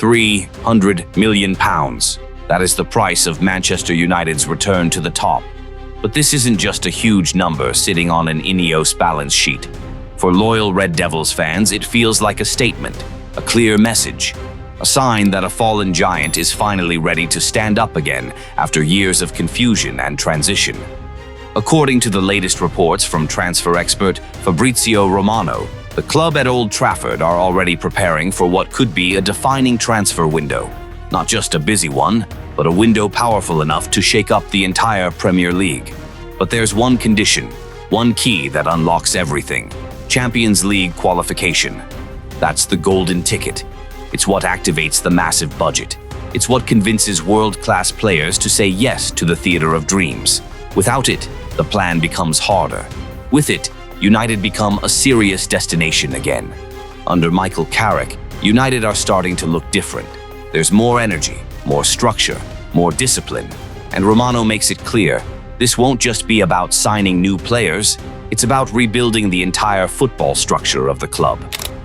£300 million. That is the price of Manchester United's return to the top. But this isn't just a huge number sitting on an Ineos balance sheet. For loyal Red Devils fans, it feels like a statement, a clear message, a sign that a fallen giant is finally ready to stand up again after years of confusion and transition. According to the latest reports from transfer expert Fabrizio Romano, the club at Old Trafford are already preparing for what could be a defining transfer window. Not just a busy one, but a window powerful enough to shake up the entire Premier League. But there's one condition, one key that unlocks everything: Champions League qualification. That's the golden ticket. It's what activates the massive budget. It's what convinces world-class players to say yes to the theater of dreams. Without it, the plan becomes harder. With it, United become a serious destination again. Under Michael Carrick, United are starting to look different. There's more energy, more structure, more discipline. And Romano makes it clear, this won't just be about signing new players, it's about rebuilding the entire football structure of the club.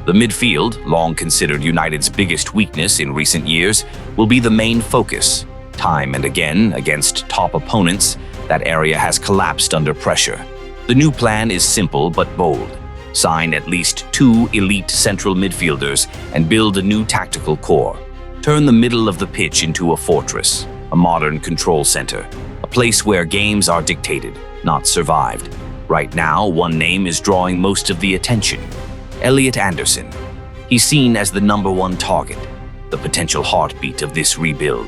The midfield, long considered United's biggest weakness in recent years, will be the main focus. Time and again, against top opponents, that area has collapsed under pressure. The new plan is simple but bold. Sign at least 2 elite central midfielders and build a new tactical core. Turn the middle of the pitch into a fortress, a modern control center, a place where games are dictated, not survived. Right now, one name is drawing most of the attention: Elliot Anderson. He's seen as the #1 target, the potential heartbeat of this rebuild.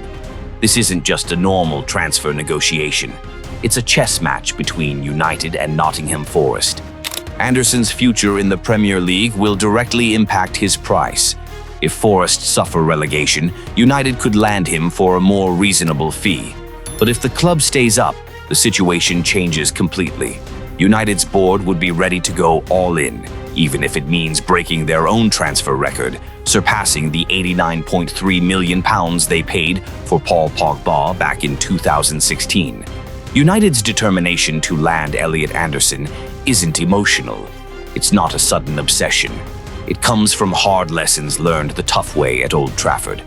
This isn't just a normal transfer negotiation. It's a chess match between United and Nottingham Forest. Anderson's future in the Premier League will directly impact his price. If Forest suffer relegation, United could land him for a more reasonable fee. But if the club stays up, the situation changes completely. United's board would be ready to go all in, even if it means breaking their own transfer record, surpassing the £89.3 million they paid for Paul Pogba back in 2016. United's determination to land Elliot Anderson isn't emotional. It's not a sudden obsession. It comes from hard lessons learned the tough way at Old Trafford.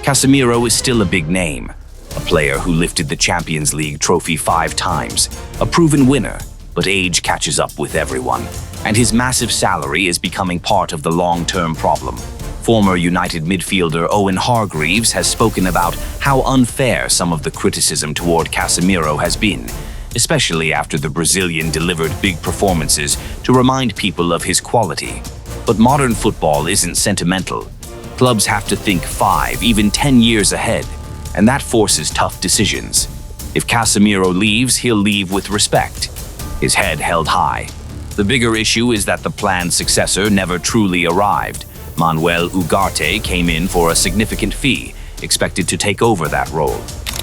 Casemiro is still a big name, a player who lifted the Champions League trophy 5 times, a proven winner, but age catches up with everyone, and his massive salary is becoming part of the long-term problem. Former United midfielder Owen Hargreaves has spoken about how unfair some of the criticism toward Casemiro has been, especially after the Brazilian delivered big performances to remind people of his quality. But modern football isn't sentimental. Clubs have to think 5, even 10 years ahead, and that forces tough decisions. If Casemiro leaves, he'll leave with respect, his head held high. The bigger issue is that the planned successor never truly arrived. Manuel Ugarte came in for a significant fee, expected to take over that role.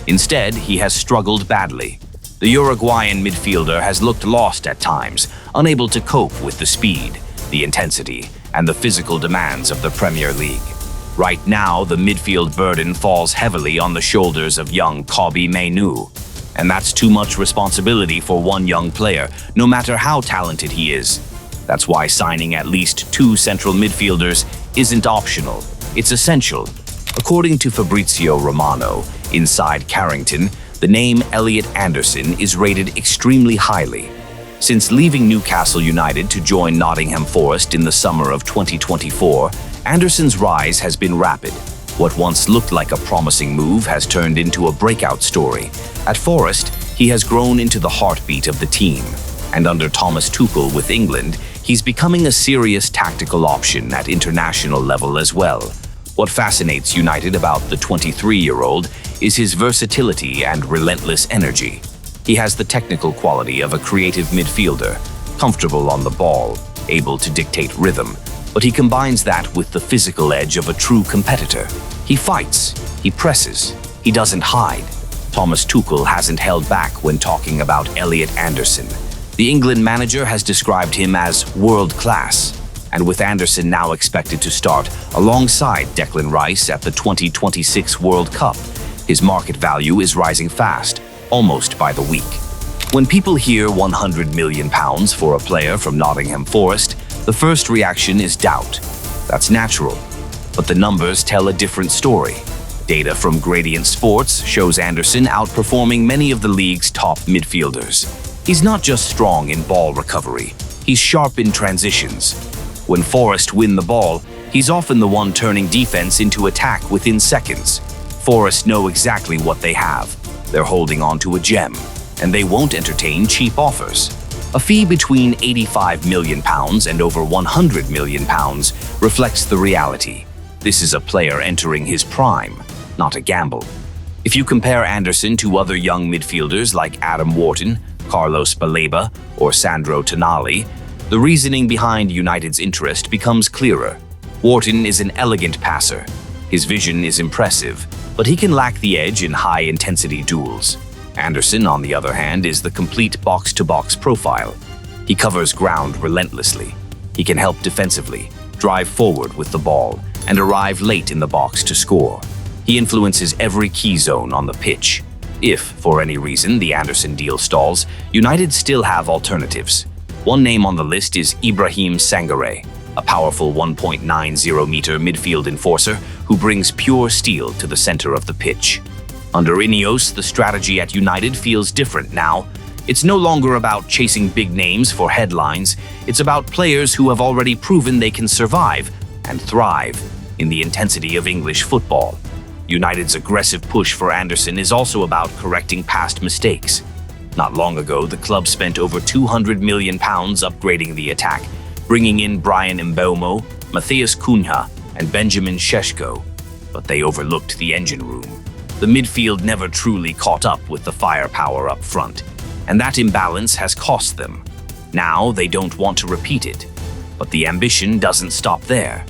Instead, he has struggled badly. The Uruguayan midfielder has looked lost at times, unable to cope with the speed, the intensity, and the physical demands of the Premier League. Right now, the midfield burden falls heavily on the shoulders of young Kobbie Mainoo. And that's too much responsibility for one young player, no matter how talented he is. That's why signing at least 2 central midfielders isn't optional, it's essential. According to Fabrizio Romano, inside Carrington, the name Elliot Anderson is rated extremely highly. Since leaving Newcastle United to join Nottingham Forest in the summer of 2024, Anderson's rise has been rapid. What once looked like a promising move has turned into a breakout story. At Forest, he has grown into the heartbeat of the team. And under Thomas Tuchel with England, he's becoming a serious tactical option at international level as well. What fascinates United about the 23-year-old is his versatility and relentless energy. He has the technical quality of a creative midfielder, comfortable on the ball, able to dictate rhythm, but he combines that with the physical edge of a true competitor. He fights, he presses, he doesn't hide. Thomas Tuchel hasn't held back when talking about Elliot Anderson. The England manager has described him as world-class, and with Anderson now expected to start alongside Declan Rice at the 2026 World Cup, his market value is rising fast, almost by the week. When people hear £100 million for a player from Nottingham Forest, the first reaction is doubt. That's natural. But the numbers tell a different story. Data from Gradient Sports shows Anderson outperforming many of the league's top midfielders. He's not just strong in ball recovery, he's sharp in transitions. When Forest win the ball, he's often the one turning defense into attack within seconds. Forest know exactly what they have. They're holding on to a gem, and they won't entertain cheap offers. A fee between £85 million and over £100 million reflects the reality. This is a player entering his prime, not a gamble. If you compare Anderson to other young midfielders like Adam Wharton, Carlos Baleba, or Sandro Tonali, the reasoning behind United's interest becomes clearer. Wharton is an elegant passer. His vision is impressive, but he can lack the edge in high-intensity duels. Anderson, on the other hand, is the complete box-to-box profile. He covers ground relentlessly. He can help defensively, drive forward with the ball, and arrive late in the box to score. He influences every key zone on the pitch. If, for any reason, the Anderson deal stalls, United still have alternatives. One name on the list is Ibrahim Sangare, a powerful 1.90-meter midfield enforcer who brings pure steel to the center of the pitch. Under Ineos, the strategy at United feels different now. It's no longer about chasing big names for headlines. It's about players who have already proven they can survive and thrive in the intensity of English football. United's aggressive push for Anderson is also about correcting past mistakes. Not long ago, the club spent over £200 million upgrading the attack, bringing in Brian Mbeumo, Matheus Cunha, and Benjamin Šeško. But they overlooked the engine room. The midfield never truly caught up with the firepower up front, and that imbalance has cost them. Now they don't want to repeat it, but the ambition doesn't stop there.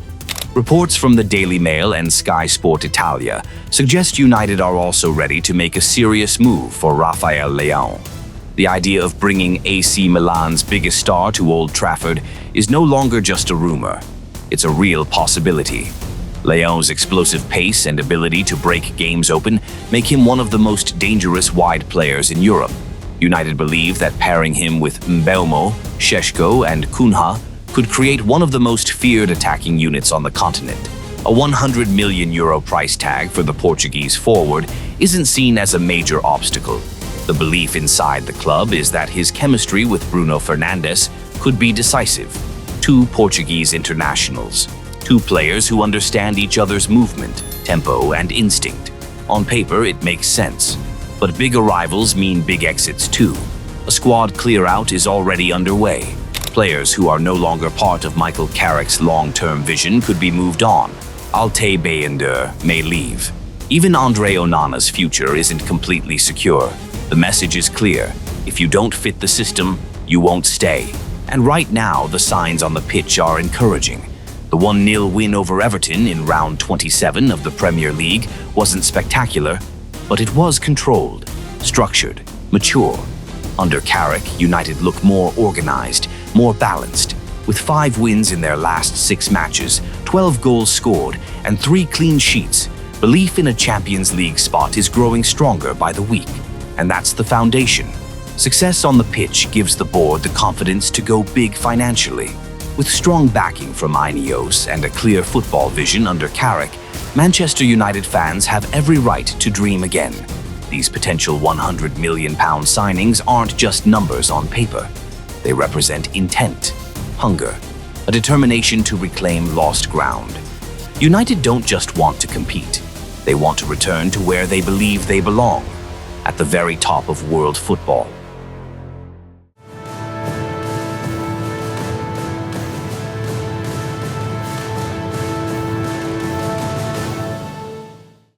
Reports from the Daily Mail and Sky Sport Italia suggest United are also ready to make a serious move for Rafael Leão. The idea of bringing AC Milan's biggest star to Old Trafford is no longer just a rumor. It's a real possibility. Leão's explosive pace and ability to break games open make him one of the most dangerous wide players in Europe. United believe that pairing him with Mbeumo, Šeško, and Cunha could create one of the most feared attacking units on the continent. A €100 million price tag for the Portuguese forward isn't seen as a major obstacle. The belief inside the club is that his chemistry with Bruno Fernandes could be decisive. Two Portuguese internationals, two players who understand each other's movement, tempo, and instinct. On paper, it makes sense. But big arrivals mean big exits too. A squad clear-out is already underway. Players who are no longer part of Michael Carrick's long-term vision could be moved on. Altay Bayındır may leave. Even Andre Onana's future isn't completely secure. The message is clear. If you don't fit the system, you won't stay. And right now, the signs on the pitch are encouraging. The 1-0 win over Everton in round 27 of the Premier League wasn't spectacular, but it was controlled, structured, mature. Under Carrick, United look more organized, more balanced. With 5 wins in their last 6 matches, 12 goals scored, and 3 clean sheets, belief in a Champions League spot is growing stronger by the week. And that's the foundation. Success on the pitch gives the board the confidence to go big financially. With strong backing from Ineos and a clear football vision under Carrick, Manchester United fans have every right to dream again. These potential £100 million signings aren't just numbers on paper. They represent intent, hunger, a determination to reclaim lost ground. United don't just want to compete. They want to return to where they believe they belong, at the very top of world football.